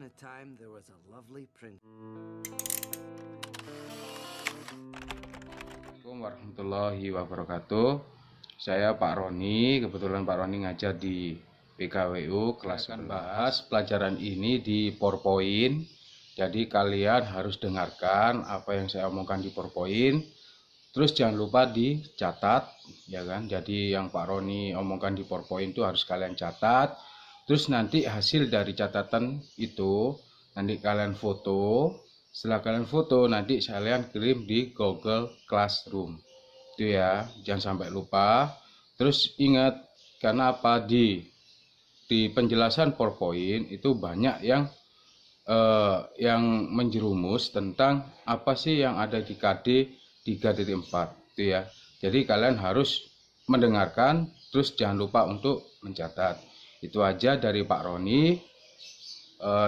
upon a time there was a lovely prince. Assalamualaikum warahmatullahi wabarakatuh. Saya Pak Roni, kebetulan Pak Roni ngajar di PKWU kelas 11. Bahas pelajaran ini di PowerPoint. Jadi kalian harus dengarkan apa yang saya omongkan di PowerPoint. Terus jangan lupa dicatat, ya kan? Jadi yang Pak Roni omongkan di PowerPoint itu harus kalian catat. Terus nanti hasil dari catatan itu nanti kalian foto. Setelah kalian foto nanti kalian kirim di Google Classroom. Itu ya, jangan sampai lupa. Terus ingat, karena apa, di penjelasan PowerPoint itu banyak yang menjerumus tentang apa sih yang ada di KD 3.4 itu ya. Jadi kalian harus mendengarkan, terus jangan lupa untuk mencatat. Itu aja dari Pak Roni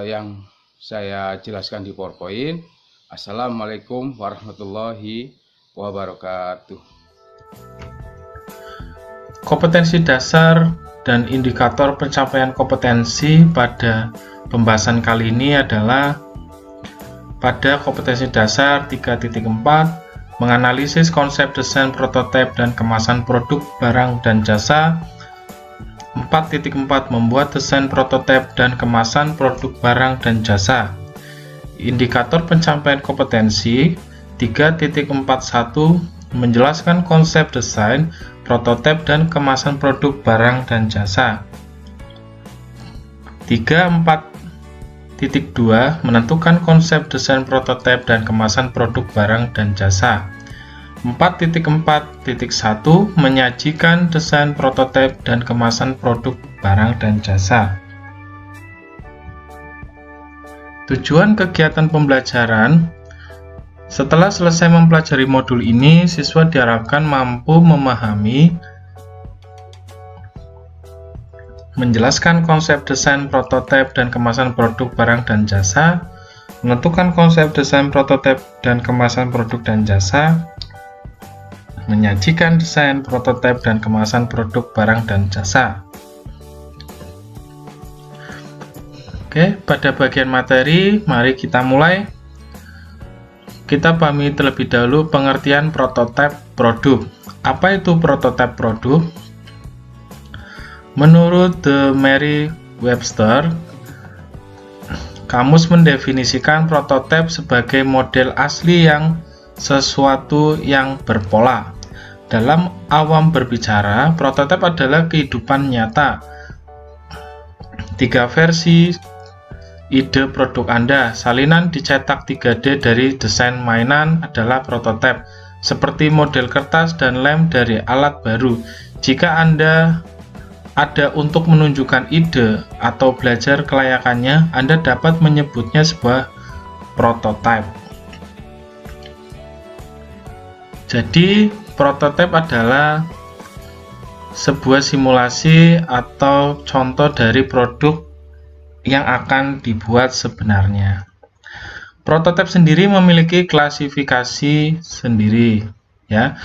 yang saya jelaskan di PowerPoint. Assalamualaikum warahmatullahi wabarakatuh. Kompetensi dasar dan indikator pencapaian kompetensi pada pembahasan kali ini adalah pada kompetensi dasar 3.4 menganalisis konsep desain prototipe dan kemasan produk barang dan jasa. 4.4 membuat desain prototipe dan kemasan produk barang dan jasa. Indikator pencapaian kompetensi 3.41 menjelaskan konsep desain prototipe dan kemasan produk barang dan jasa. 3.4.2 menentukan konsep desain prototipe dan kemasan produk barang dan jasa. 4.4.1 menyajikan desain prototipe dan kemasan produk barang dan jasa. Tujuan kegiatan pembelajaran: setelah selesai mempelajari modul ini, siswa diharapkan mampu memahami, menjelaskan konsep desain prototipe dan kemasan produk barang dan jasa, menentukan konsep desain prototipe dan kemasan produk dan jasa, menyajikan desain prototipe dan kemasan produk barang dan jasa. Oke, pada bagian materi, mari kita mulai. Kita pahami terlebih dahulu pengertian prototipe produk. Apa itu prototipe produk? Menurut The Merriam-Webster, kamus mendefinisikan prototipe sebagai model asli yang sesuatu yang berpola. Dalam awam berbicara, prototipe adalah kehidupan nyata. 3 versi ide produk Anda. Salinan dicetak 3D dari desain mainan adalah prototipe, seperti model kertas dan lem dari alat baru. Jika Anda ada untuk menunjukkan ide atau belajar kelayakannya, Anda dapat menyebutnya sebuah prototipe. Jadi, prototipe adalah sebuah simulasi atau contoh dari produk yang akan dibuat sebenarnya. Prototipe sendiri memiliki klasifikasi sendiri, ya.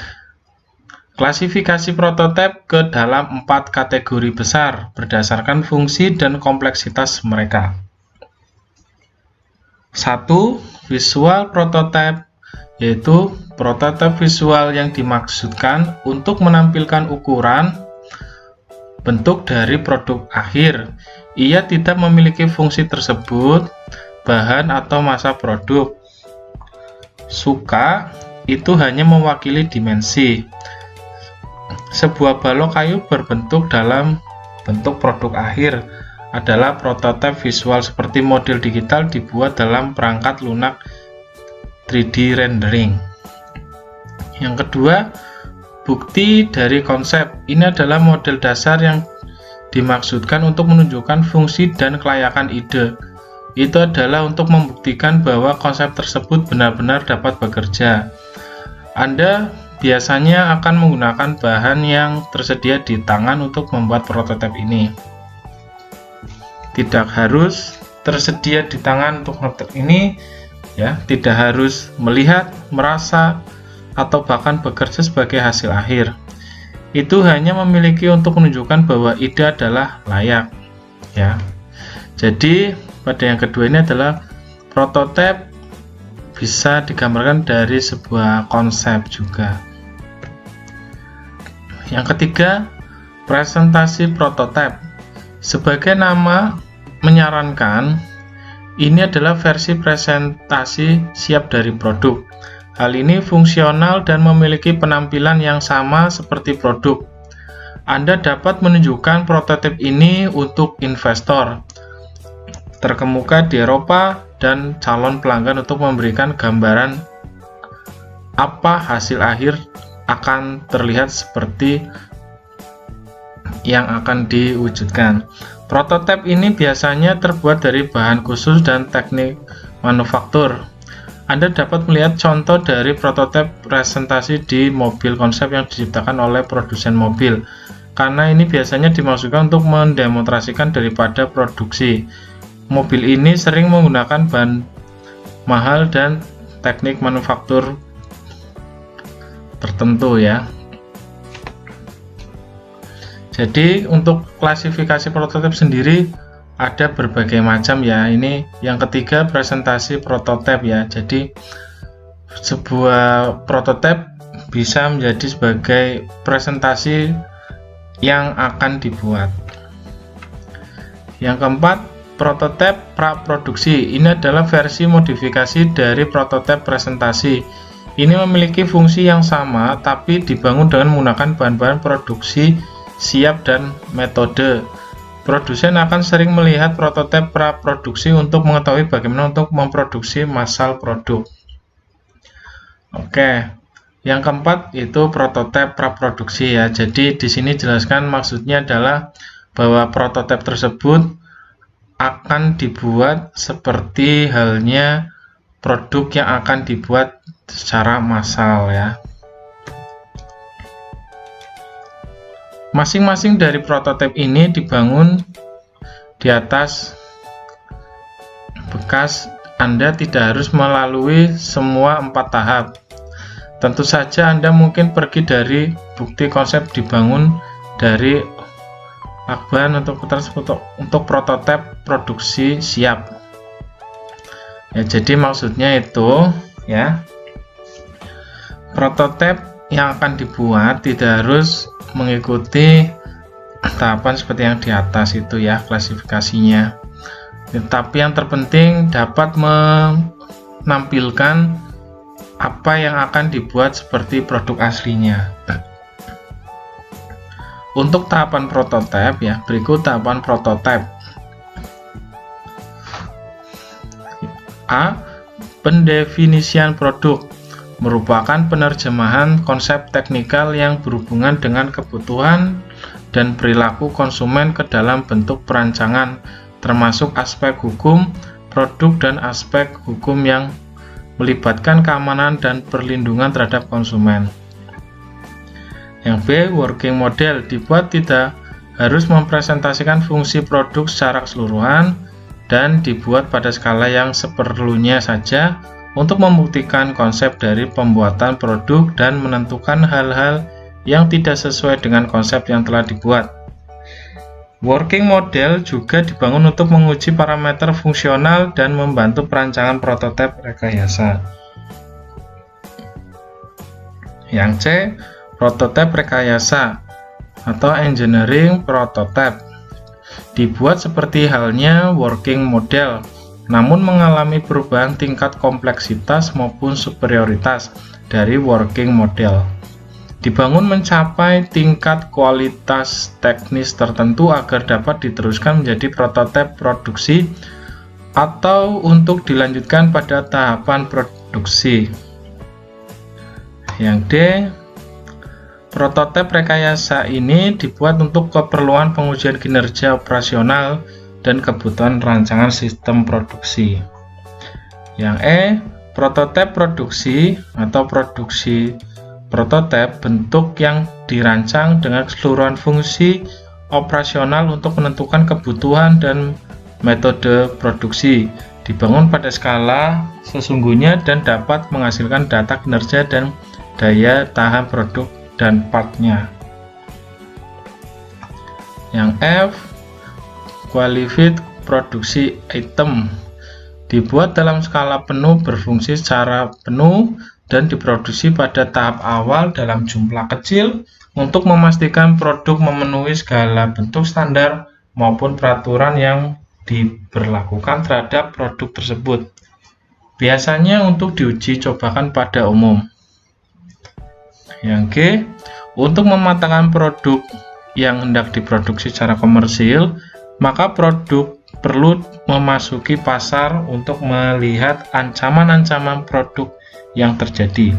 Klasifikasi prototipe ke dalam 4 kategori besar berdasarkan fungsi dan kompleksitas mereka. 1. Visual prototipe, yaitu prototipe visual yang dimaksudkan untuk menampilkan ukuran, bentuk dari produk akhir. Ia tidak memiliki fungsi tersebut, bahan atau massa produk. Suka itu hanya mewakili dimensi. Sebuah balok kayu berbentuk dalam bentuk produk akhir adalah prototipe visual, seperti model digital dibuat dalam perangkat lunak 3D rendering. Yang kedua, bukti dari konsep. Ini adalah model dasar yang dimaksudkan untuk menunjukkan fungsi dan kelayakan ide. Itu adalah untuk membuktikan bahwa konsep tersebut benar-benar dapat bekerja. Anda biasanya akan menggunakan bahan yang tersedia di tangan untuk membuat prototipe ini. Tidak harus tersedia di tangan untuk prototipe ini, ya, tidak harus melihat, merasa, atau bahkan bekerja sebagai hasil akhir. Itu hanya memiliki untuk menunjukkan bahwa ide adalah layak, ya. Jadi pada yang kedua ini adalah prototipe bisa digambarkan dari sebuah konsep juga. Yang ketiga, presentasi prototipe. Sebagai nama menyarankan, ini adalah versi presentasi siap dari produk. Hal ini fungsional dan memiliki penampilan yang sama seperti produk. Anda dapat menunjukkan prototipe ini untuk investor terkemuka di Eropa dan calon pelanggan untuk memberikan gambaran apa hasil akhir akan terlihat seperti yang akan diwujudkan. Prototipe ini biasanya terbuat dari bahan khusus dan teknik manufaktur. Anda dapat melihat contoh dari prototipe presentasi di mobil konsep yang diciptakan oleh produsen mobil, karena ini biasanya dimaksudkan untuk mendemonstrasikan daripada produksi. Mobil ini sering menggunakan bahan mahal dan teknik manufaktur tertentu ya. Jadi untuk klasifikasi prototipe sendiri ada berbagai macam ya. Ini yang ketiga, presentasi prototipe ya. Jadi sebuah prototipe bisa menjadi sebagai presentasi yang akan dibuat. Yang keempat, prototipe praproduksi. Ini adalah versi modifikasi dari prototipe presentasi. Ini memiliki fungsi yang sama tapi dibangun dengan menggunakan bahan-bahan produksi siap dan metode. Produsen akan sering melihat prototipe praproduksi untuk mengetahui bagaimana untuk memproduksi massal produk. Oke, yang keempat itu prototipe praproduksi ya. Jadi di sini jelaskan maksudnya adalah bahwa prototipe tersebut akan dibuat seperti halnya produk yang akan dibuat secara massal ya. Masing-masing dari prototipe ini dibangun di atas bekas. Anda tidak harus melalui semua 4 tahap. Tentu saja Anda mungkin pergi dari bukti konsep dibangun dari lakban untuk prototipe produksi siap. Ya, jadi maksudnya itu ya, prototipe yang akan dibuat tidak harus mengikuti tahapan seperti yang di atas itu ya klasifikasinya. Tapi yang terpenting dapat menampilkan apa yang akan dibuat seperti produk aslinya. Untuk tahapan prototipe ya, berikut tahapan prototipe. A. Pendefinisian produk merupakan penerjemahan konsep teknikal yang berhubungan dengan kebutuhan dan perilaku konsumen ke dalam bentuk perancangan, termasuk aspek hukum produk dan aspek hukum yang melibatkan keamanan dan perlindungan terhadap konsumen. Yang B. Working model dibuat tidak harus mempresentasikan fungsi produk secara keseluruhan dan dibuat pada skala yang seperlunya saja untuk membuktikan konsep dari pembuatan produk dan menentukan hal-hal yang tidak sesuai dengan konsep yang telah dibuat. Working model juga dibangun untuk menguji parameter fungsional dan membantu perancangan prototipe rekayasa. Yang C. Prototipe rekayasa atau engineering prototype dibuat seperti halnya working model, namun mengalami perubahan tingkat kompleksitas maupun superioritas dari working model. Dibangun mencapai tingkat kualitas teknis tertentu agar dapat diteruskan menjadi prototipe produksi atau untuk dilanjutkan pada tahapan produksi. Yang D. Prototipe rekayasa ini dibuat untuk keperluan pengujian kinerja operasional dan kebutuhan rancangan sistem produksi. Yang E. Prototipe produksi atau produksi prototipe bentuk yang dirancang dengan keseluruhan fungsi operasional untuk menentukan kebutuhan dan metode produksi, dibangun pada skala sesungguhnya dan dapat menghasilkan data kinerja dan daya tahan produk dan partnya. Yang F. Qualified produksi item. Dibuat dalam skala penuh, berfungsi secara penuh, dan diproduksi pada tahap awal dalam jumlah kecil untuk memastikan produk memenuhi segala bentuk standar maupun peraturan yang diberlakukan terhadap produk tersebut. Biasanya untuk diuji cobakan pada umum. Yang G, untuk mematangkan produk yang hendak diproduksi secara komersil, maka produk perlu memasuki pasar untuk melihat ancaman-ancaman produk yang terjadi.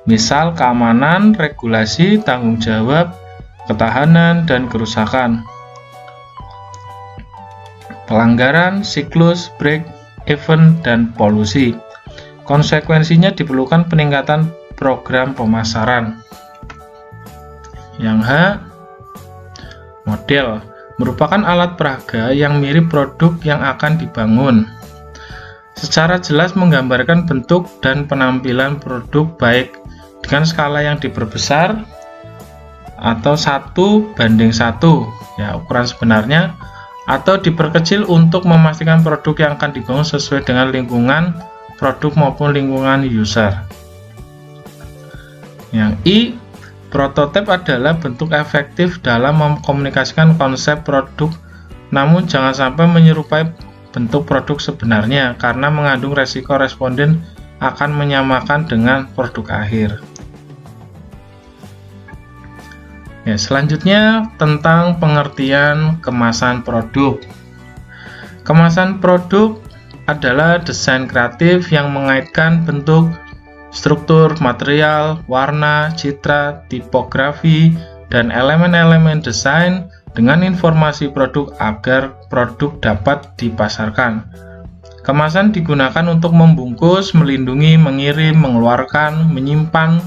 Misal keamanan, regulasi, tanggung jawab, ketahanan, dan kerusakan. Pelanggaran, siklus, break, event, dan polusi. Konsekuensinya diperlukan peningkatan program pemasaran. Yang H, model merupakan alat peraga yang mirip produk yang akan dibangun. Secara jelas menggambarkan bentuk dan penampilan produk baik dengan skala yang diperbesar atau 1:1 ya ukuran sebenarnya, atau diperkecil untuk memastikan produk yang akan dibangun sesuai dengan lingkungan produk maupun lingkungan user. Yang I, prototipe adalah bentuk efektif dalam mengkomunikasikan konsep produk, namun jangan sampai menyerupai bentuk produk sebenarnya karena mengandung resiko responden akan menyamakan dengan produk akhir. Ya, selanjutnya tentang pengertian kemasan produk. Kemasan produk adalah desain kreatif yang mengaitkan bentuk, struktur, material, warna, citra, tipografi, dan elemen-elemen desain dengan informasi produk agar produk dapat dipasarkan. Kemasan digunakan untuk membungkus, melindungi, mengirim, mengeluarkan, menyimpan,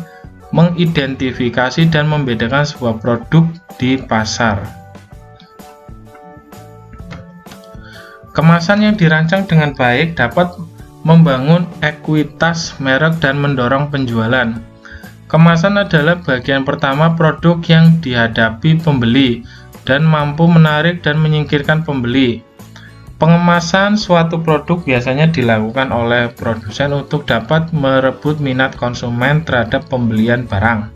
mengidentifikasi, dan membedakan sebuah produk di pasar. Kemasan yang dirancang dengan baik dapat membangun ekuitas merek dan mendorong penjualan. Kemasan adalah bagian pertama produk yang dihadapi pembeli dan mampu menarik dan menyingkirkan pembeli. Pengemasan suatu produk biasanya dilakukan oleh produsen untuk dapat merebut minat konsumen terhadap pembelian barang.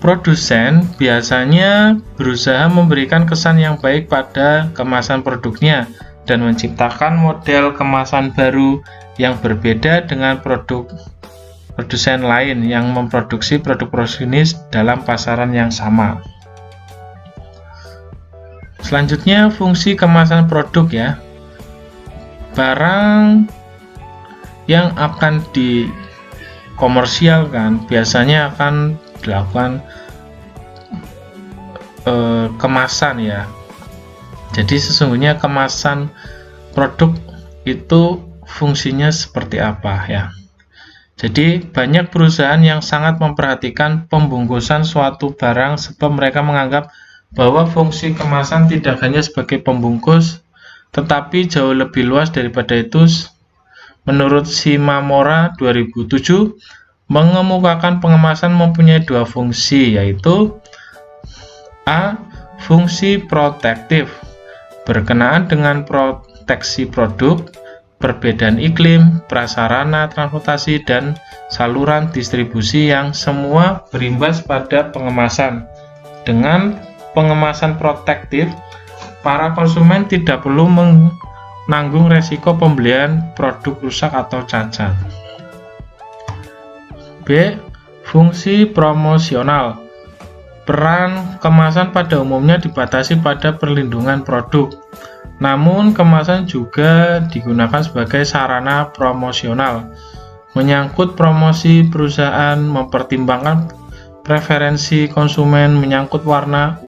Produsen biasanya berusaha memberikan kesan yang baik pada kemasan produknya dan menciptakan model kemasan baru yang berbeda dengan produsen lain yang memproduksi produk sejenis dalam pasaran yang sama. Selanjutnya fungsi kemasan produk ya. Barang yang akan dikomersialkan biasanya akan dilakukan kemasan ya. Jadi sesungguhnya kemasan produk itu fungsinya seperti apa ya. Jadi banyak perusahaan yang sangat memperhatikan pembungkusan suatu barang sebab mereka menganggap bahwa fungsi kemasan tidak hanya sebagai pembungkus, tetapi jauh lebih luas daripada itu. Menurut Shimamura 2007, mengemukakan pengemasan mempunyai dua fungsi, yaitu A. Fungsi protektif, berkenaan dengan proteksi produk, perbedaan iklim, prasarana transportasi, dan saluran distribusi yang semua berimbas pada pengemasan. Dengan pengemasan protektif, para konsumen tidak perlu menanggung resiko pembelian produk rusak atau cacat. B. Fungsi promosional. Peran kemasan pada umumnya dibatasi pada perlindungan produk. Namun, kemasan juga digunakan sebagai sarana promosional, menyangkut promosi perusahaan, mempertimbangkan preferensi konsumen, menyangkut warna,